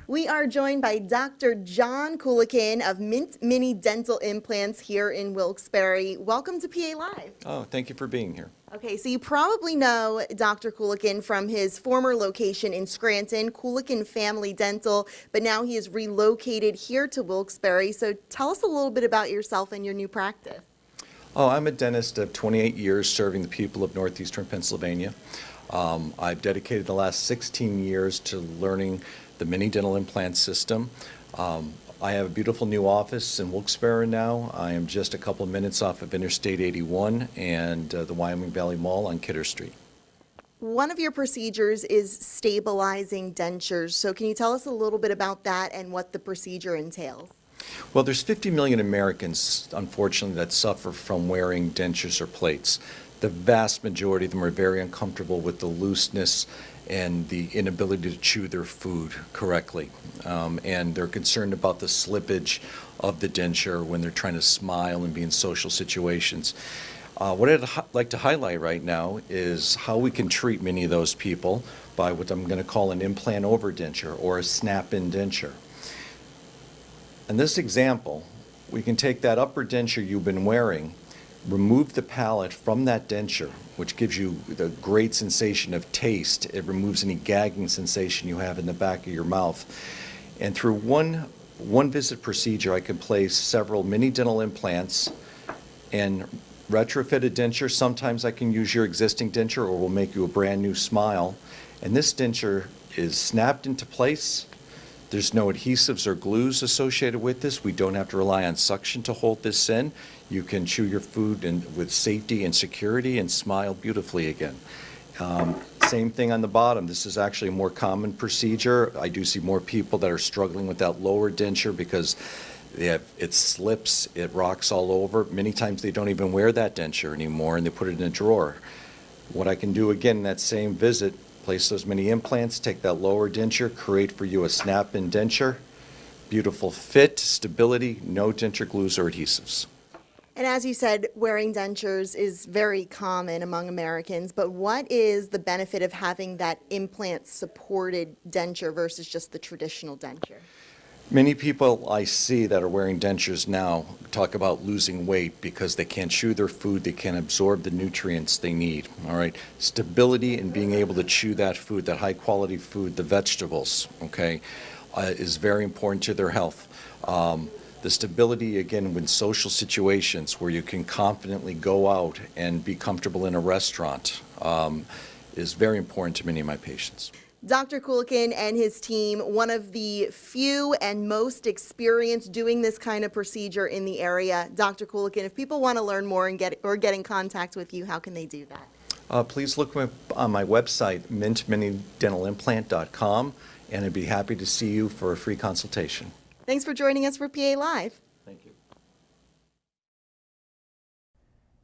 We are joined by Dr. John Coolican of Mint Mini Dental Implants here in Wilkes-Barre. Welcome to PA Live. Oh, thank you for being here. Okay, so you probably know Dr. Coolican from his former location in Scranton, Coolican Family Dental, but now he is relocated here to Wilkes-Barre. So tell us a little bit about yourself and your new practice. Oh, I'm a dentist of 28 years serving the people of northeastern Pennsylvania. I've dedicated the last 16 years to learning the mini dental implant system. I have a beautiful new office in Wilkes-Barre now. I am just a couple of minutes off of Interstate 81 and the Wyoming Valley Mall on Kidder Street. One of your procedures is stabilizing dentures. So can you tell us a little bit about that and what the procedure entails? Well, there's 50 million Americans, unfortunately, that suffer from wearing dentures or plates. The vast majority of them are very uncomfortable with the looseness and the inability to chew their food correctly. And they're concerned about the slippage of the denture when they're trying to smile and be in social situations. What I'd like to highlight right now is how we can treat many of those people by what I'm going to call an implant over denture or a snap-in denture. In this example, we can take that upper denture you've been wearing, remove the palate from that denture, which gives you the great sensation of taste. It removes any gagging sensation you have in the back of your mouth. And through one visit procedure, I can place several mini dental implants and retrofit a denture. Sometimes I can use your existing denture or we'll make you a brand new smile. And this denture is snapped into place. There's no adhesives or glues associated with this. We don't have to rely on suction to hold this in. You can chew your food with safety and security and smile beautifully again. Same thing on the bottom. This is actually a more common procedure. I do see more people that are struggling with that lower denture because it slips, it rocks all over. Many times they don't even wear that denture anymore and they put it in a drawer. What I can do again in that same visit, place those mini implants, take that lower denture, create for you a snap-in denture. Beautiful fit, stability, no denture glues or adhesives. And as you said, wearing dentures is very common among Americans, but what is the benefit of having that implant-supported denture versus just the traditional denture? Many people I see that are wearing dentures now talk about losing weight because they can't chew their food, they can't absorb the nutrients they need, all right? Stability and being able to chew that food, that high-quality food, the vegetables, okay, is very important to their health. The stability, again, with social situations where you can confidently go out and be comfortable in a restaurant is very important to many of my patients. Dr. Coolican and his team, one of the few and most experienced doing this kind of procedure in the area. Dr. Coolican, if people want to learn more and get in contact with you, how can they do that? Please look on my website, mintminidentalimplant.com, and I'd be happy to see you for a free consultation. Thanks for joining us for PA Live.